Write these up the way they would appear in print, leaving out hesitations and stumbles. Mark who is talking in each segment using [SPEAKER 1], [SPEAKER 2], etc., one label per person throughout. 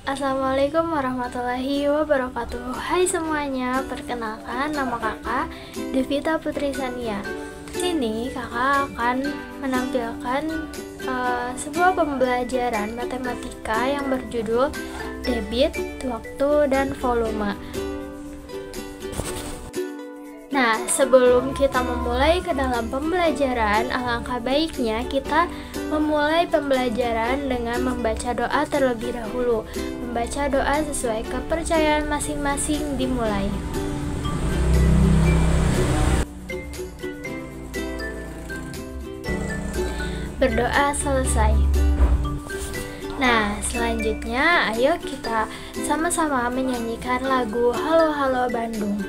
[SPEAKER 1] Assalamualaikum warahmatullahi wabarakatuh. Hai semuanya, perkenalkan nama kakak Devita Putri Sania. Sini kakak akan menampilkan sebuah pembelajaran matematika yang berjudul debit, waktu, dan volume. Nah, sebelum kita memulai ke dalam pembelajaran, alangkah baiknya kita memulai pembelajaran dengan membaca doa terlebih dahulu. Membaca doa sesuai kepercayaan masing-masing dimulai. Berdoa selesai. Nah, selanjutnya ayo kita sama-sama menyanyikan lagu Halo Halo Bandung.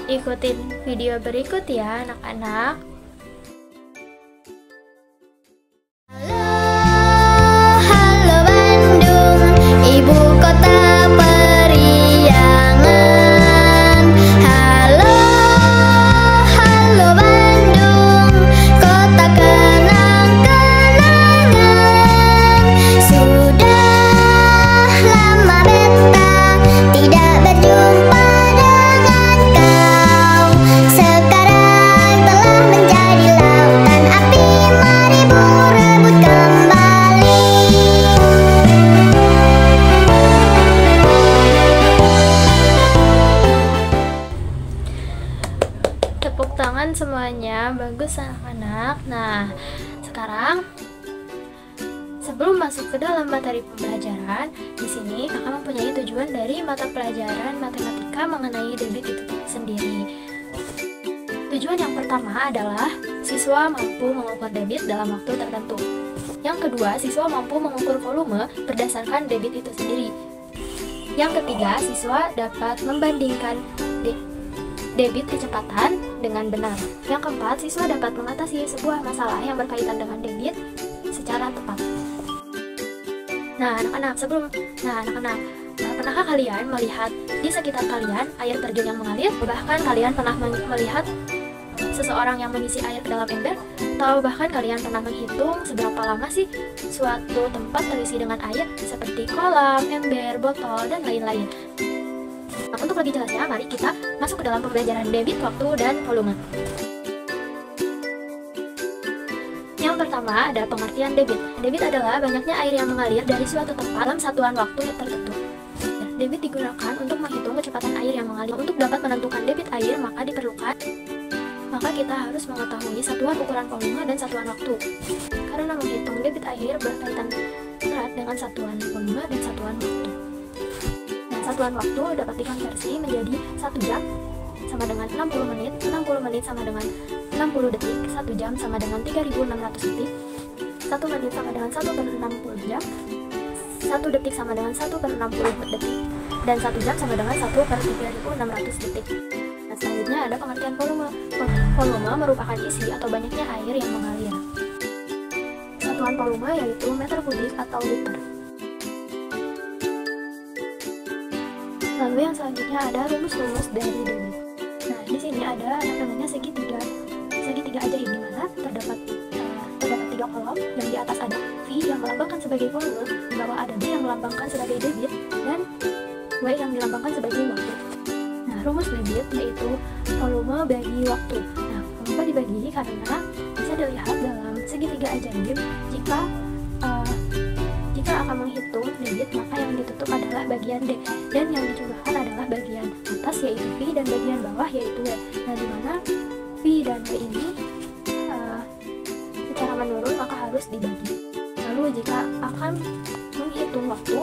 [SPEAKER 1] Ikutin video berikut ya anak-anak. Tepuk tangan semuanya, bagus anak-anak. Nah, sekarang sebelum masuk ke dalam materi pembelajaran, di sini kakak mempunyai tujuan dari mata pelajaran matematika mengenai debit itu sendiri. Tujuan yang pertama adalah siswa mampu mengukur debit dalam waktu tertentu. Yang kedua, siswa mampu mengukur volume berdasarkan debit itu sendiri. Yang ketiga, siswa dapat membandingkan debit kecepatan dengan benar. Yang keempat, siswa dapat mengatasi sebuah masalah yang berkaitan dengan debit secara tepat. Nah, anak-anak, pernahkah kalian melihat di sekitar kalian air terjun yang mengalir? Bahkan kalian pernah melihat seseorang yang mengisi air ke dalam ember? Atau bahkan kalian pernah menghitung seberapa lama sih suatu tempat terisi dengan air seperti kolam, ember, botol, dan lain-lain? Nah, untuk lebih jelasnya, mari kita masuk ke dalam pembelajaran debit, waktu, dan volume. Yang pertama ada pengertian debit. Debit adalah banyaknya air yang mengalir dari suatu tempat dalam satuan waktu tertentu. Debit digunakan untuk menghitung kecepatan air yang mengalir. Untuk dapat menentukan debit air, maka kita harus mengetahui satuan ukuran volume dan satuan waktu. Karena menghitung debit air berkaitan erat dengan satuan volume dan satuan waktu. Satuan waktu dapat dikonversi menjadi 1 jam sama dengan 60 menit, 60 menit sama dengan 60 detik, 1 jam sama dengan 3600 detik, 1 menit sama dengan 1/60 jam, 1 detik sama dengan 1/60 detik, dan 1 jam sama dengan 1/3600 detik. Nah, selanjutnya ada pengertian volume. Volume merupakan isi atau banyaknya air yang mengalir. Satuan volume yaitu meter kubik atau liter. Lalu yang selanjutnya ada rumus-rumus dari debit. Nah, di sini ada yang namanya segitiga ajaib, di mana terdapat 3 kolom, yang di atas ada V yang melambangkan sebagai volume, di bawah ada D yang melambangkan sebagai debit, dan W yang dilambangkan sebagai waktu. Nah, rumus debit yaitu volume bagi waktu. Nah, kenapa dibagi? Karena bisa dilihat dalam segitiga ajaib, jika akan menghitung debit, maka yang ditutup adalah bagian D, dan yang dijumlahkan adalah bagian atas yaitu V dan bagian bawah yaitu W. Nah, dimana V dan W ini secara menurun maka harus dibagi. Lalu jika akan menghitung waktu,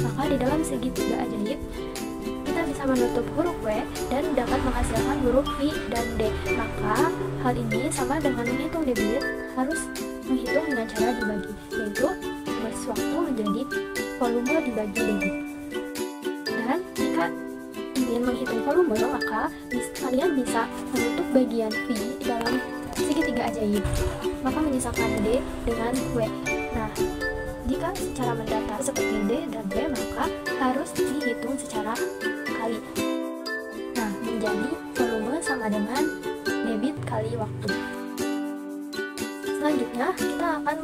[SPEAKER 1] maka di dalam segitiga ajaib kita bisa menutup huruf W dan dapat menghasilkan huruf V dan D. Maka hal ini sama dengan menghitung debit, harus menghitung dengan cara dibagi, yaitu waktu menjadi volume dibagi debit. Dan jika ingin menghitung volume, maka kalian bisa menutup bagian V dalam segitiga ajaib, maka menyisakan D dengan W. Nah, jika secara mendatar seperti D dan W, maka harus dihitung secara kali. Nah, menjadi volume sama dengan debit kali waktu. Selanjutnya kita akan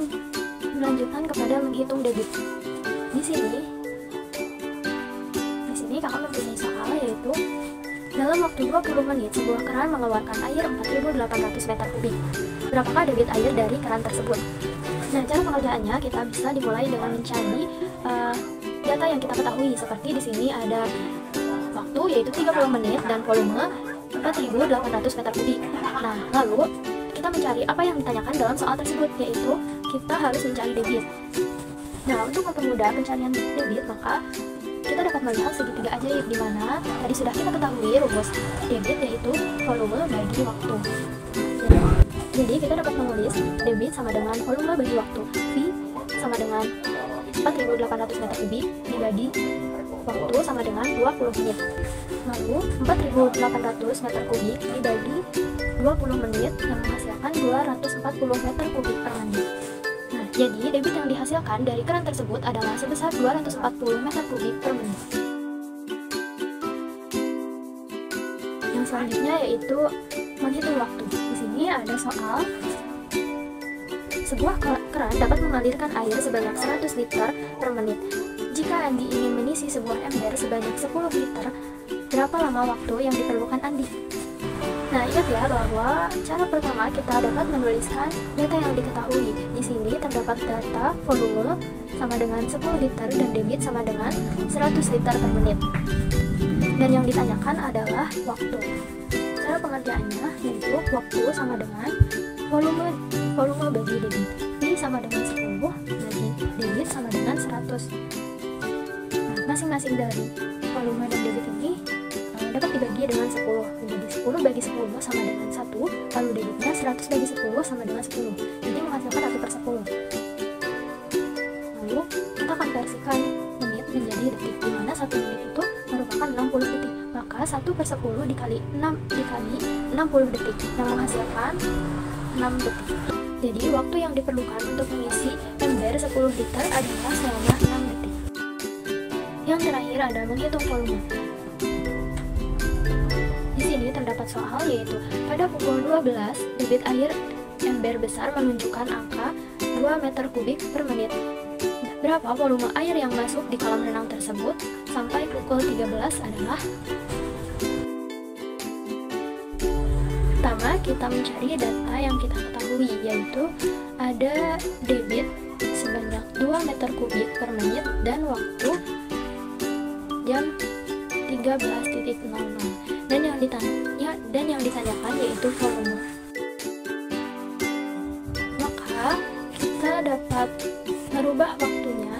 [SPEAKER 1] melanjutkan kepada menghitung debit. Di sini kakak mempunyai soal, yaitu dalam waktu 20 menit sebuah keran mengeluarkan air 4.800 meter kubik. Berapakah debit air dari keran tersebut? Nah, cara pengerjaannya kita bisa dimulai dengan mencari data yang kita ketahui. Seperti di sini ada waktu, yaitu 30 menit, dan volume 4.800 meter kubik. Nah, lalu kita mencari apa yang ditanyakan dalam soal tersebut, yaitu kita harus mencari debit. Nah, untuk mempermudah pencarian debit, maka kita dapat melihat segitiga ajaib, di mana tadi sudah kita ketahui rumus debit, yaitu volume bagi waktu. Jadi kita dapat menulis debit sama dengan volume bagi waktu. V sama dengan 4.800 meter kubik dibagi waktu sama dengan 20 menit. Lalu 4.800 meter kubik dibagi 20 menit yang menghasilkan 240 meter kubik per menit. Nah, jadi debit yang dihasilkan dari keran tersebut adalah sebesar 240 meter kubik per menit. Yang selanjutnya yaitu menghitung waktu. Di sini ada soal, sebuah keran dapat mengalirkan air sebanyak 100 liter per menit. Jika Andi ingin mengisi sebuah ember sebanyak 10 liter, berapa lama waktu yang diperlukan Andi? Nah, ingat ya bahwa cara pertama kita dapat menuliskan data yang diketahui. Di sini terdapat data volume sama dengan 10 liter dan debit sama dengan 100 liter per menit. Dan yang ditanyakan adalah waktu. Cara pengerjaannya yaitu waktu sama dengan volume bagi debit. V sama dengan 10 bagi debit sama dengan 100. Nah, masing-masing dari volume dan debit ini dapat dibagi dengan 10. Menjadi 10 bagi 10 sama dengan 1, lalu debitnya 100 bagi 10 sama dengan 10. Jadi menghasilkan 1/10. Lalu kita konversikan menit menjadi detik, di mana 1 menit itu merupakan 60 detik. Maka 1/10 dikali 60 detik yang menghasilkan 6 detik. Jadi waktu yang diperlukan untuk mengisi ember 10 liter adalah selama 6 detik. Yang terakhir ada menghitung volume. Di sini terdapat soal, yaitu pada pukul 12 debit air ember besar menunjukkan angka 2 meter kubik per menit. Berapa volume air yang masuk di kolam renang tersebut sampai pukul 13 adalah? Pertama, kita mencari data yang kita ketahui, yaitu ada debit sebanyak 2 meter kubik per menit dan waktu jam 13.00. Dan yang ditanyakan yaitu volume. Maka kita dapat merubah waktunya.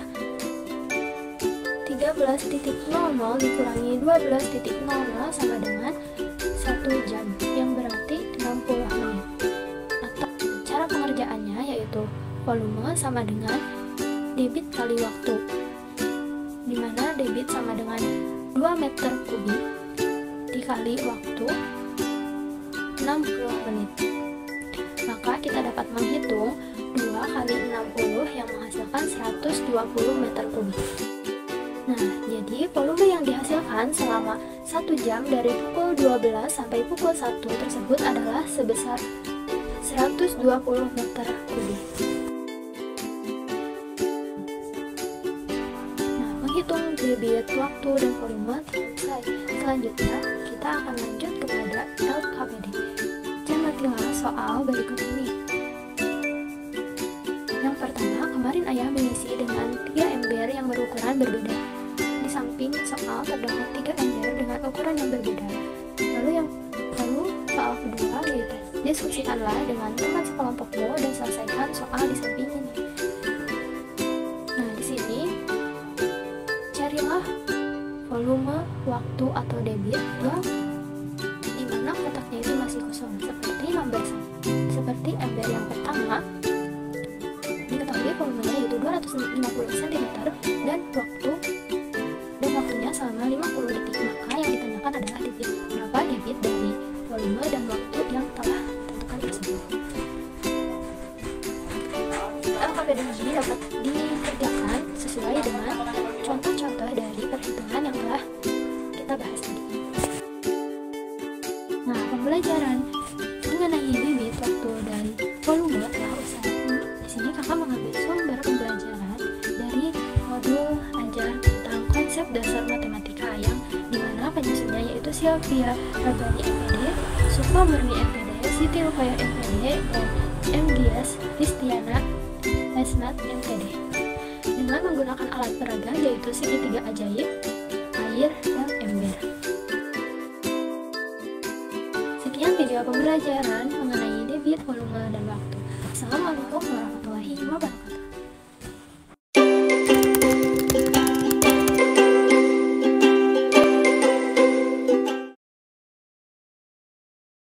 [SPEAKER 1] 13.00 dikurangi 12.00 sama dengan 1 jam, yang berarti 60 menit. Atau cara pengerjaannya yaitu volume sama dengan debit kali waktu, di mana debit sama dengan 2 meter kubik dikali waktu 60 menit. Maka kita dapat menghitung 2 kali 60 yang menghasilkan 120 meter kubik. Nah, jadi volume yang dihasilkan selama 1 jam dari pukul 12 sampai pukul 1 tersebut adalah sebesar 120 meter kubik. Nah, menghitung debit, waktu, dan volume selesai. Selanjutnya, kita akan lanjut kepada LKPD. Cermatilah soal berikut ini. Yang pertama, kemarin ayah mengisi dengan 3 ember yang berukuran berbeda. Di samping soal terdapat 3 ember dengan ukuran yang berbeda. Lalu soal kedua, yaitu diskusikanlah dengan teman sekelompokmu dan selesaikan soal di samping ini. Nah, di sini carilah volume, waktu atau debit yang dimana kotaknya itu masih kosong, seperti nomor 1. Seperti ember yang pertama, diketahui volumenya yaitu 250 cm dan waktunya selama 50 detik. Maka yang ditanyakan adalah debit. Berapa debit dari volume dan waktu yang telah ditentukan tersebut. LKPD ini dapat dikerjakan sesuai dengan contoh-contoh dari perhitungan yang telah kita bahas tadi. Nah, pembelajaran mengenai debit, waktu, dan volume telah usai. Sylvia Rabani MPD, Sukma Murni MPD, Siti Rukaya MPD, dan M. Dias Kristiana Lesnat MPD dengan menggunakan alat peraga yaitu segitiga ajaib, air, dan ember. Sekian video pembelajaran mengenai debit, volume, dan waktu. Assalamualaikum warahmatullahi wabarakatuh.